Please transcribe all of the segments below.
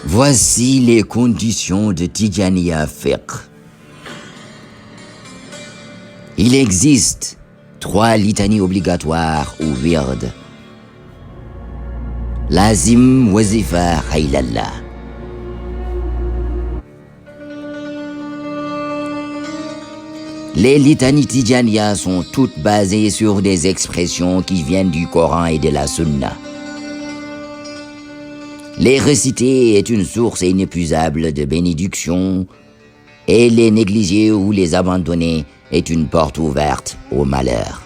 Voici les conditions de Tijaniya Fiqh. Il existe 3 litanies obligatoires ou wird. Lazim, wazifa, haylallah. Les litanies Tijaniya sont toutes basées sur des expressions qui viennent du Coran et de la Sunna. Les réciter est une source inépuisable de bénédiction et les négliger ou les abandonner est une porte ouverte au malheur.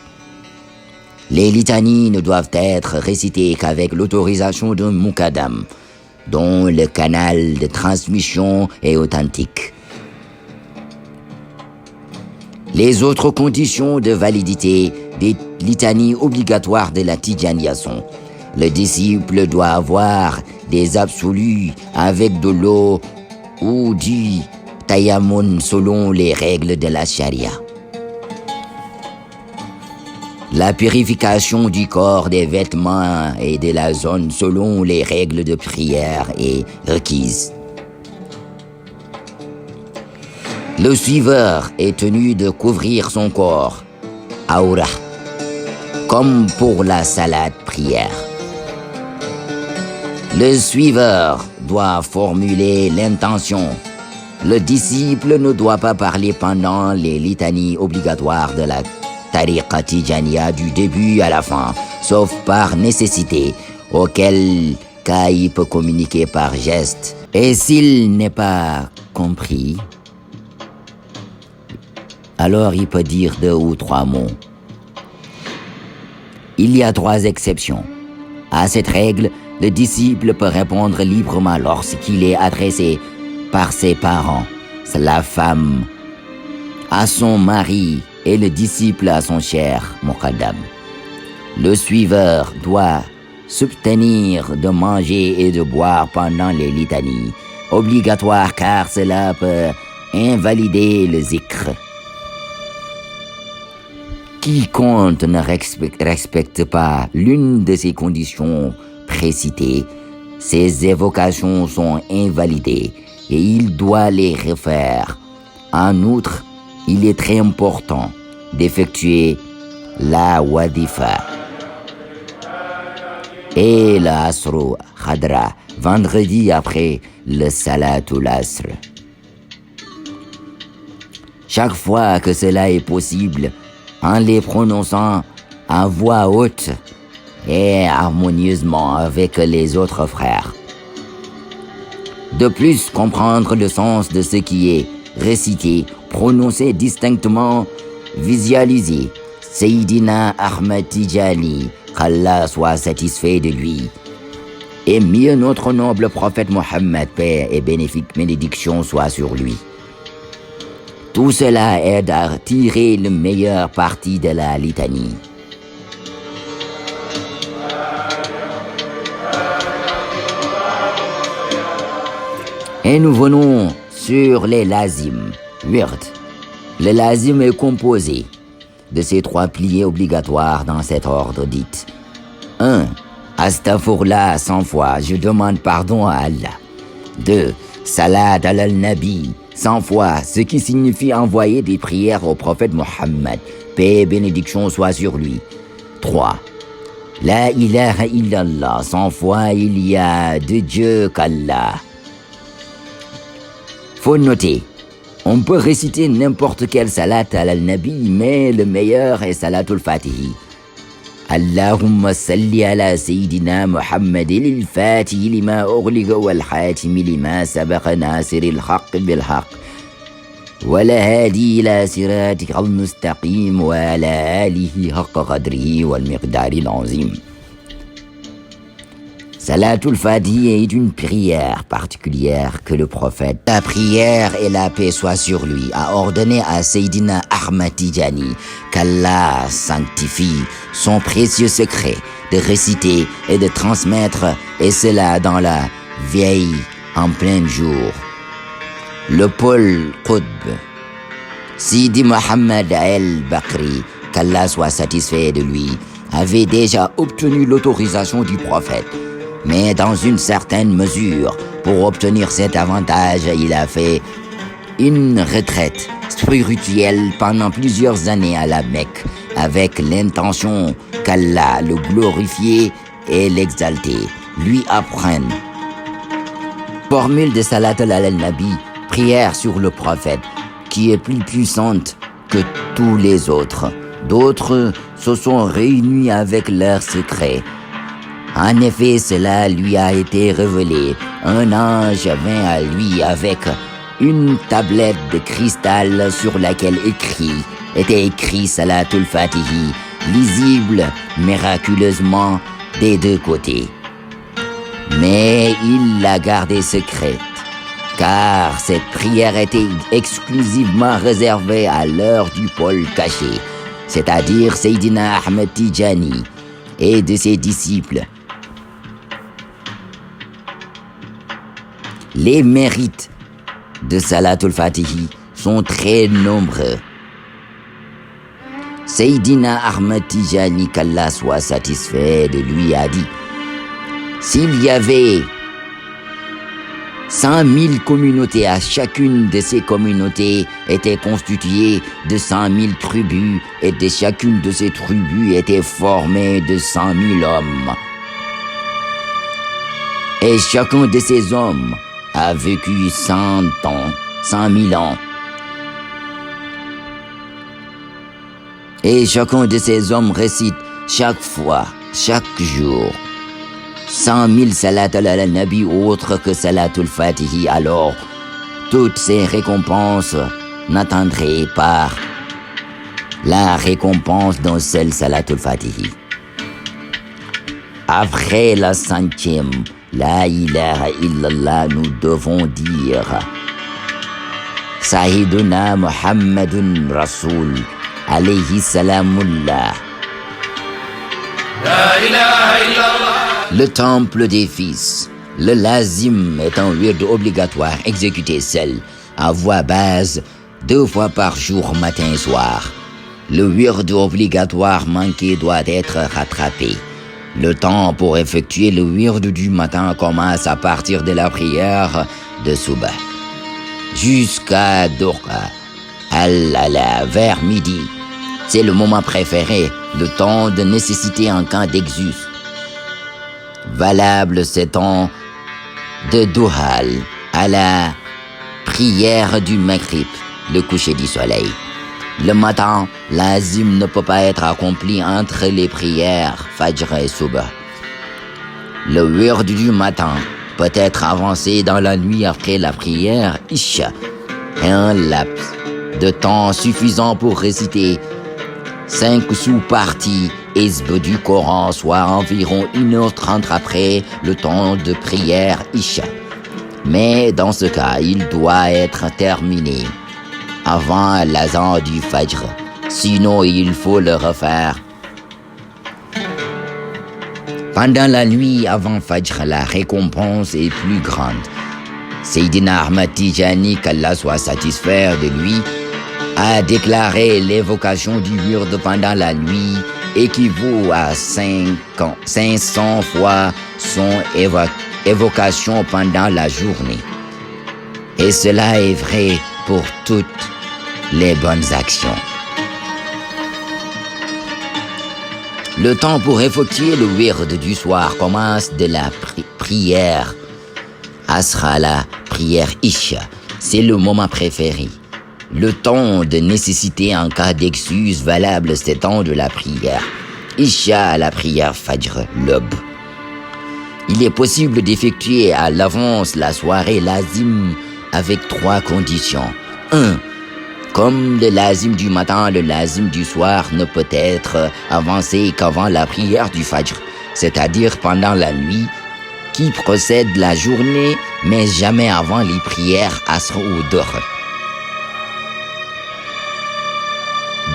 Les litanies ne doivent être récitées qu'avec l'autorisation d'un muqaddam, dont le canal de transmission est authentique. Les autres conditions de validité des litanies obligatoires de la Tijaniya sont: le disciple doit avoir des absolus avec de l'eau ou du tayammum selon les règles de la charia. La purification du corps, des vêtements et de la zone selon les règles de prière est requise. Le suiveur est tenu de couvrir son corps, aura, comme pour la salat prière. Le suiveur doit formuler l'intention. Le disciple ne doit pas parler pendant les litanies obligatoires de la tariqa Tijaniya du début à la fin, sauf par nécessité, auquel cas il peut communiquer par geste. Et s'il n'est pas compris, alors il peut dire 2 ou 3 mots. Il y a 3 exceptions. À cette règle, le disciple peut répondre librement lorsqu'il est adressé par ses parents, la femme, à son mari et le disciple à son cher muqaddam. Le suiveur doit s'abstenir de manger et de boire pendant les litanies, obligatoire car cela peut invalider le zikr. Quiconque ne respecte pas l'une de ces conditions précitées, ces évocations sont invalidées et il doit les refaire. En outre, il est très important d'effectuer la wadifa et la asru khadra vendredi après le salatul asr. Chaque fois que cela est possible, en les prononçant à voix haute et harmonieusement avec les autres frères. De plus, comprendre le sens de ce qui est récité, prononcé distinctement, visualisé. Sayyidina Ahmad Tijani, qu'Allah soit satisfait de lui. Et mieux notre noble prophète Mohammed, paix et bénédiction soit sur lui. Tout cela aide à tirer le meilleur parti de la litanie. Et nous venons sur les lazim, wird. Le lazim est composé de ces 3 piliers obligatoires dans cet ordre dit. 1. Astaghfirullah 100 fois, je demande pardon à Allah. 2. Salat al-Nabi 100 fois, ce qui signifie envoyer des prières au prophète Mohammed, paix et bénédiction soit sur lui. 3. La ilaha illallah 100 fois, il y a de Dieu qu'Allah. Faut noter, on peut réciter n'importe quel salat al-Nabi, mais le meilleur est salatul fatihi. Allahumma salli ala Sayyidina Muhammadin il-Fatihi lima ughliqa wal-Hatimi lima sabaqa nasiril haqq bil-haqq wala hadi ila siratika al-mustaqim wa ala alihi haqqa qadrihi wal-miqdaril azim. Salatul Fatihi est une prière particulière que le prophète, la prière et la paix soient sur lui, a ordonné à Sayyidina Ahmad Tijani qu'Allah sanctifie son précieux secret de réciter et de transmettre, et cela dans la veille en plein jour. Le Paul Qutb, Sidi Mohammed el-Bakri, qu'Allah soit satisfait de lui, avait déjà obtenu l'autorisation du prophète Mais dans une certaine mesure, pour obtenir cet avantage, il a fait une retraite spirituelle pendant plusieurs années à la Mecque, avec l'intention qu'Allah, le glorifier et l'exalter, lui apprenne. Formule de Salat al-Nabi, prière sur le prophète, qui est plus puissante que tous les autres. D'autres se sont réunis avec leurs secrets. En effet, cela lui a été révélé. Un ange vint à lui avec une tablette de cristal sur laquelle était écrit Salatul Fatihi, lisible miraculeusement des deux côtés. Mais il l'a gardée secrète, car cette prière était exclusivement réservée à l'heure du pôle caché, c'est-à-dire Sayyidina Ahmed Tijani et de ses disciples. Les mérites de Salatul Fatihi sont très nombreux. Sayyidina Ahmed Tijani, qu'Allah soit satisfait de lui, a dit: s'il y avait 100 000 communautés, à chacune de ces communautés était constituée de 100 000 tribus, et de chacune de ces tribus était formée de 100 000 hommes. Et chacun de ces hommes a vécu 100 000 ans. Et chacun de ces hommes récite chaque fois, chaque jour, 100 000 salat al-Nabi autres que Salatul Fatihi. Alors, toutes ces récompenses n'attendraient pas la récompense d'un seul Salatul Fatihi. Après la 100e, La ilaha illallah, nous devons dire Sayyiduna Muhammadun Rasoul, alayhi salamullah. La ilaha illallah. Le temple des fils. Le lazim est un wird obligatoire exécuté seul, à voix basse, 2 fois par jour, matin et soir. Le wird obligatoire manqué doit être rattrapé. Le temps pour effectuer le wird du matin commence à partir de la prière de Subh jusqu'à Durqa al-Ala vers midi. C'est le moment préféré, le temps de nécessité en cas d'exus. Valable ce temps de Duhal à la prière du Maghrib, le coucher du soleil. Le matin, l'azim ne peut pas être accompli entre les prières Fajr et Subh. Le wird du matin peut être avancé dans la nuit après la prière Isha, un laps de temps suffisant pour réciter 5 sous-parties Hizb du Coran, soit environ 1h30 après le temps de prière Isha. Mais dans ce cas, il doit être terminé avant l'azan du Fajr, sinon il faut le refaire. Pendant la nuit avant Fajr, la récompense est plus grande. Sayyidina Ahmad Tijani, qu'Allah soit satisfait de lui, a déclaré l'évocation du wird pendant la nuit équivaut à 500 fois son évocation pendant la journée. Et cela est vrai pour toutes les bonnes actions. Le temps pour effectuer le wird du soir commence de la prière Asra, la prière Isha. C'est le moment préféré. Le temps de nécessité en cas d'excuse valable, c'est le temps de la prière Isha, la prière Fajr, l'aube. Il est possible d'effectuer à l'avance la soirée lazim avec 3 conditions. 1. Comme le lazim du matin, le lazim du soir ne peut être avancé qu'avant la prière du Fajr, c'est-à-dire pendant la nuit qui précède la journée, mais jamais avant les prières Asr ou Dhuhr.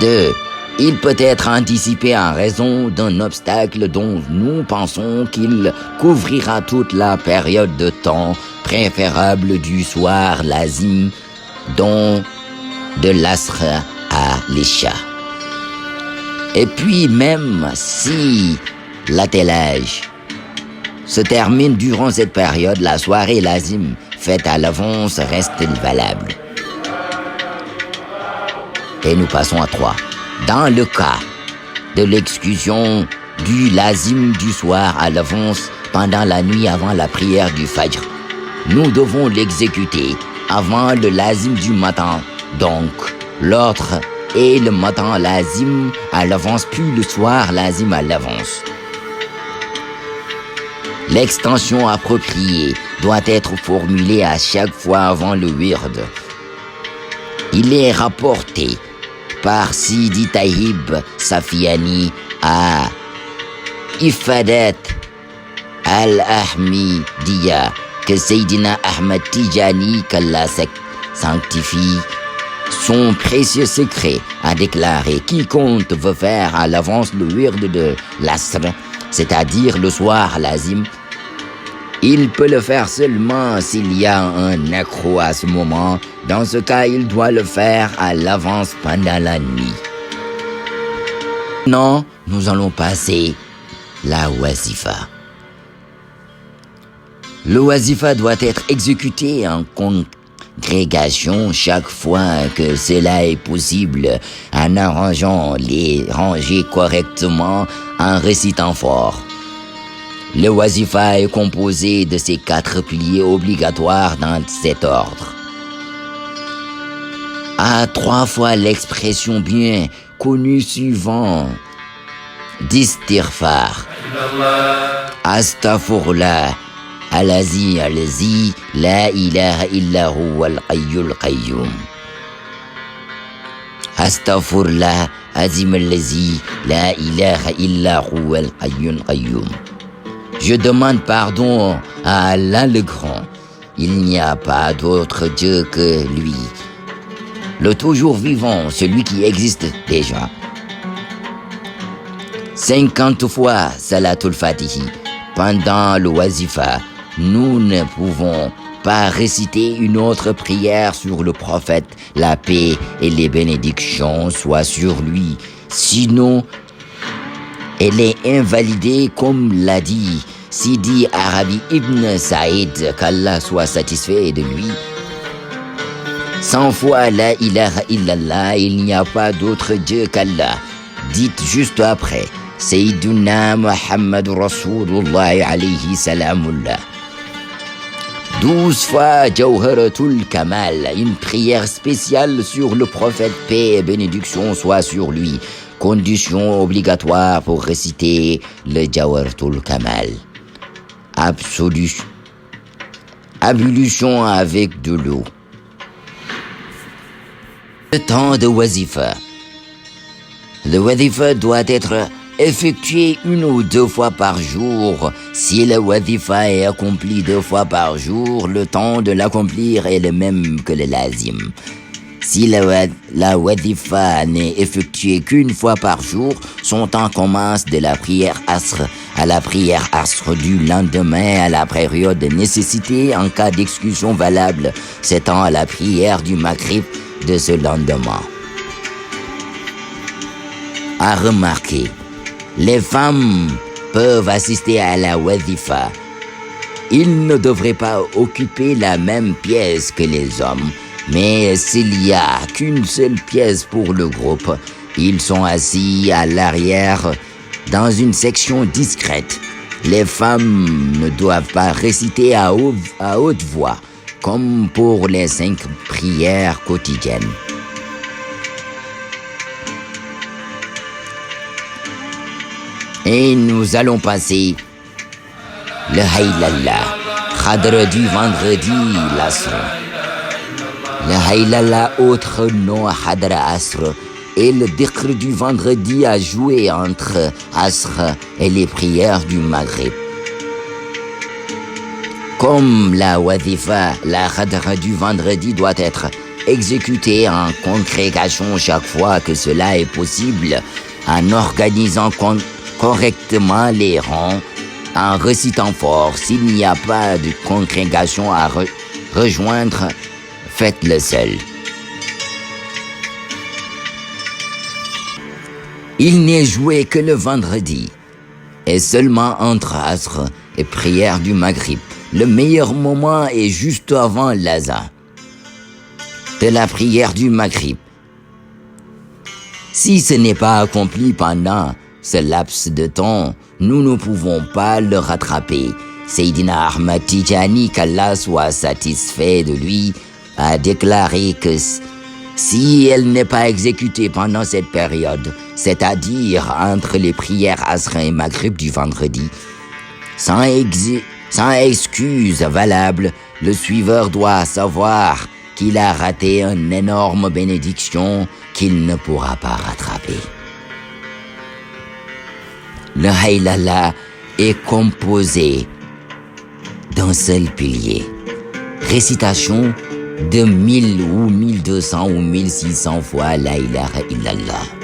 2. Il peut être anticipé en raison d'un obstacle dont nous pensons qu'il couvrira toute la période de temps préférable du soir lazim, dont de l'Asr à l'Isha. Et puis même si l'attelage se termine durant cette période, la soirée lazim faite à l'avance reste valable. Et nous passons à 3. Dans le cas de l'exécution du lazim du soir à l'avance pendant la nuit avant la prière du Fajr, nous devons l'exécuter avant le lazim du matin. Donc, l'autre est le matin lazim à l'avance, puis le soir lazim à l'avance. L'extension appropriée doit être formulée à chaque fois avant le wird. Il est rapporté par Sidi Tahib Safiani à Ifadat al-Ahmidiyya que Sayyidina Ahmad Tijani, qu'Allah sanctifie son précieux secret, a déclaré: quiconque veut faire à l'avance le wird de l'Asr, c'est-à-dire le soir lazim, il peut le faire seulement s'il y a un accro à ce moment. Dans ce cas, il doit le faire à l'avance pendant la nuit. Non, nous allons passer la wazifa. Le wazifa doit être exécuté en congrégation chaque fois que cela est possible, en arrangeant les rangées correctement, en récitant fort. Le wazifa est composé de ces 4 piliers obligatoires dans cet ordre. À 3 fois l'expression bien connue suivante d'Istighfar: Astaghfirullah Alazi la ilaha illa huwal hayyul qayyum. Astaghfirullah azim alazi la ilaha illa huwal hayyul qayyum. Je demande pardon à Allah le Grand. Il n'y a pas d'autre Dieu que lui. Le toujours vivant, celui qui existe déjà. 50 fois Salatul Fatihi. Pendant le wazifa, nous ne pouvons pas réciter une autre prière sur le prophète, la paix et les bénédictions soient sur lui. Sinon, elle est invalidée, comme l'a dit Sidi Arabi Ibn Saïd, qu'Allah soit satisfait de lui. 100 fois la ilaha illallah, il n'y a pas d'autre Dieu qu'Allah. Dites juste après: Sayyiduna Muhammad Rasulullah alayhi salamullah. 12 fois Jawharatul Kamal, une prière spéciale sur le prophète, paix et bénédiction soit sur lui. Condition obligatoire pour réciter le Jawharatul Kamal. Ablution avec de l'eau. Le temps de wazifa. Le wazifa doit être effectué 1 ou 2 fois par jour. Si le wazifa est accompli 2 fois par jour, le temps de l'accomplir est le même que le lazim. Si la wazifa n'est effectuée qu'1 fois par jour, son temps commence de la prière asr à la prière asr du lendemain à la période de nécessité. En cas d'exclusion valable, s'étend à la prière du maghrib de ce lendemain. À remarquer, les femmes peuvent assister à la wazifa. Ils ne devraient pas occuper la même pièce que les hommes, mais s'il n'y a qu'une seule pièce pour le groupe, ils sont assis à l'arrière dans une section discrète. Les femmes ne doivent pas réciter à haute voix, comme pour les 5 prières quotidiennes. Et nous allons passer le Haylallah, Khadr du vendredi, l'Asr. Le Haylallah, autre nom Khadr Asr, est le dhikr du vendredi à jouer entre Asr et les prières du Maghrib. Comme la wazifa, la Khadr du vendredi doit être exécutée en congrégation chaque fois que cela est possible, en organisant correctement les rangs, en récitant fort. S'il n'y a pas de congrégation à rejoindre, faites-le seul. Il n'est joué que le vendredi, et seulement entre Asr et prière du Maghrib. Le meilleur moment est juste avant l'azan de la prière du Maghrib. Si ce n'est pas accompli pendant ce laps de temps, nous ne pouvons pas le rattraper. Seydina Ahmad Tijani, qu'Allah soit satisfait de lui, a déclaré que si elle n'est pas exécutée pendant cette période, c'est-à-dire entre les prières Asr et Maghrib du vendredi, sans excuse valable, le suiveur doit savoir qu'il a raté une énorme bénédiction qu'il ne pourra pas rattraper. Le Haylala est composé d'un seul pilier. Récitation de 1000 ou 1200 ou 1600 fois la ilaha illallah.